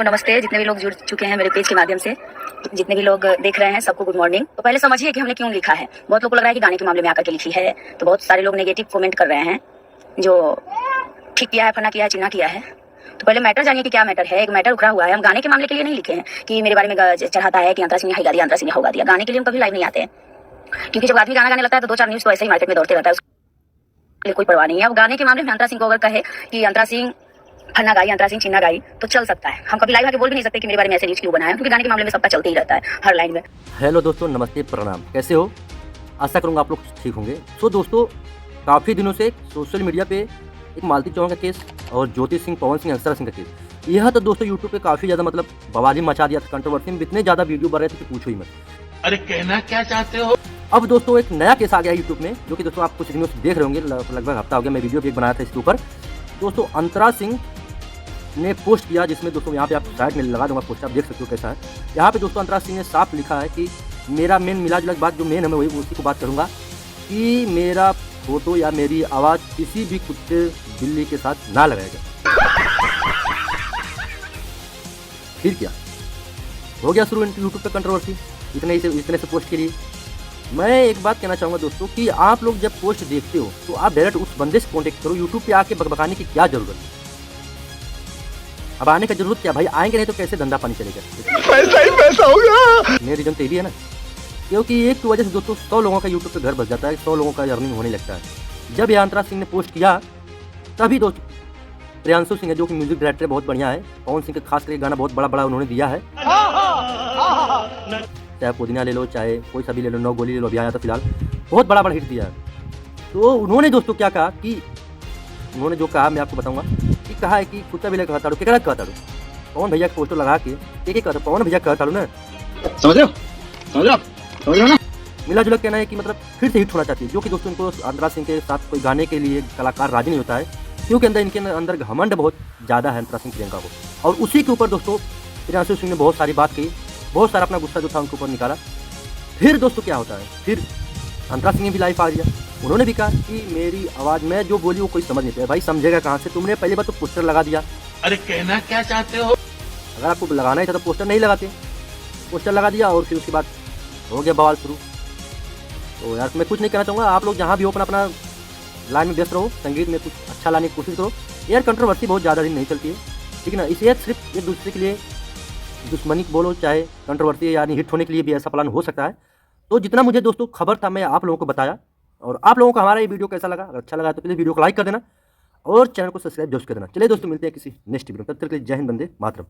तो नमस्ते, जितने भी लोग जुड़ चुके हैं मेरे पेज के माध्यम से, जितने भी लोग देख रहे हैं, सबको गुड मॉर्निंग। तो पहले समझिए कि हमने क्यों लिखा है। बहुत लोग को लग रहा है कि गाने के मामले में आकर के लिखी है, तो बहुत सारे लोग नेगेटिव कमेंट कर रहे हैं, जो ठीक किया है, फना किया है, चिन्ना किया है। तो पहले मैटर जानिए कि क्या मैटर है। एक मैटर उखड़ा हुआ है। हम गाने के मामले के लिए नहीं लिखे हैं कि मेरे बारे में चढ़ाता है कि अंतरा सिंह ने गा दिया, अंतरा सिंह ने होगा दिया। गाने के लिए हम कभी लाइव नहीं आते हैं, क्योंकि जब आदमी गाना गाने लगता है तो 2-4 न्यूज़ तो ऐसे ही मार्केट में दौड़ते रहता है, उसके कोई परवाह नहीं है। अब गाने के मामले में अंतरा सिंह को अगर कहे कि अंतरा सिंह फन्ना गाई, अंतरा सिंह चिन्ना गाई, तो चल सकता है। हम कभी लाइव आके बोल भी नहीं सकते कि मेरे बारे में ऐसे न्यूज़ क्यों बनाया, क्योंकि गाने के मामले में सबका चलते ही रहता है हर लाइन में। हेलो दोस्तों, नमस्ते, प्रणाम। कैसे हो? आशा करूंगा आप लोग ठीक होंगे। तो दोस्तों, काफ़ी दिनों से सोशल मीडिया पे एक मालती चौहान का केस और ज्योति सिंह, पवन सिंह, अक्षरा सिंह का केस, यह तो दोस्तों यूट्यूब पे काफ़ी ज़्यादा मतलब बवाली मचा दिया था। कंट्रोवर्सी में इतने ज़्यादा वीडियो बन रहे थे कि पूछो ही मत। अरे कहना क्या चाहते हो? अब दोस्तों एक नया केस आ गया यूट्यूब में, जो कि दोस्तों आप कुछ दिनों से देख रहे होंगे। लगभग हफ्ता हो गया, मैं वीडियो भी एक बनाया था इसके ऊपर। दोस्तों अंतरा सिंह ने पोस्ट किया, जिसमें दोस्तों यहाँ पे आप साइड में लगा दूंगा पोस्ट, आप देख सकते हो कैसा है। यहाँ पे दोस्तों अंतरा सिंह ने साफ लिखा है कि मेरा मेन मिला जुला बात जो मेन है, मैं वही उसी को बात करूँगा कि मेरा फोटो या मेरी आवाज़ किसी भी कुत्ते बिल्ली के साथ ना लगाएगा। फिर क्या हो गया शुरू यूट्यूब पे कंट्रोवर्सी इतने से पोस्ट के लिए। मैं एक बात कहना चाहूँगा दोस्तों कि आप लोग जब पोस्ट देखते हो तो आप डायरेक्ट उस बंदे से कॉन्टेक्ट करो। यूट्यूब पे आके बकबकाने की क्या जरूरत है? अब आने का जरूरत क्या भाई? आएंगे नहीं तो कैसे धंधा पानी चलेगा? पैसा ही पैसा होगा। मेरा रीजन तो ये भी है ना, क्योंकि एक की वजह से दोस्तों 100 लोगों का यूट्यूब पे घर बस जाता है, 100 लोगों का अर्निंग होने लगता है। जब ये अंतरा सिंह ने पोस्ट किया तभी दोस्तों प्रियांशु सिंह है, जो कि म्यूजिक डायरेक्टर बहुत बढ़िया है, पवन सिंह का खास करके गाना बहुत बड़ा उन्होंने दिया है। चाहे पुदीना ले लो, चाहे कोई सा भी ले लो, 9 गोली ले लो, अभी आया था फिलहाल, बहुत बड़ा हिट दिया है। तो उन्होंने दोस्तों क्या कहा कि उन्होंने जो कहा मैं आपको बताऊंगा कि कहा है कि कुत्ता बिल्ली कहता क्या कहता पवन भैया का पोस्टर लगा के एक कहता पवन भैया कहता ना, समझ रहे हो ना? मिला जुला कहना है कि मतलब फिर से हिट होना चाहती है, जो कि दोस्तों इनको अंतरा सिंह के साथ कोई गाने के लिए कलाकार राजी नहीं होता है, क्योंकि इनके अंदर घमंड बहुत ज़्यादा है अंतरा सिंह प्रियंका को। और उसी के ऊपर दोस्तों प्रियांशु सिंह ने बहुत सारी बात कही, बहुत सारा अपना गुस्सा जो था उनके ऊपर निकाला। फिर दोस्तों क्या होता है, फिर अंतरा सिंह ने भी लाइव आ गया। उन्होंने भी कहा कि मेरी आवाज़ में जो बोली वो कोई समझ नहीं पाया। भाई समझेगा कहाँ से? तुमने पहली बार तो पोस्टर लगा दिया। अरे कहना क्या चाहते हो? अगर आपको लगाना ही था तो पोस्टर नहीं लगाते, पोस्टर लगा दिया और फिर उसके बाद हो गया बवाल शुरू। तो यार मैं कुछ नहीं कहना चाहूँगा, आप लोग जहाँ भी हो अपना लाइन में व्यस्त रहो, संगीत में कुछ अच्छा लाने की कोशिश करो। यार कंट्रोवर्सी बहुत ज़्यादा दिन नहीं चलती है, ठीक है ना? इसे सिर्फ एक दूसरे के लिए दुश्मनी बोलो, चाहे कंट्रोवर्सी यानी हिट होने के लिए भी ऐसा प्लान हो सकता है। तो जितना मुझे दोस्तों खबर था मैं आप लोगों को बताया। और आप लोगों को हमारा ये वीडियो कैसा लगा? अगर अच्छा लगा तो प्लीज़ वीडियो को लाइक कर देना और चैनल को सब्सक्राइब जरूर कर देना। चलिए दोस्तों, मिलते हैं किसी नेक्स्ट वीडियो में। तब तक के लिए जय हिंद, वंदे मातरम।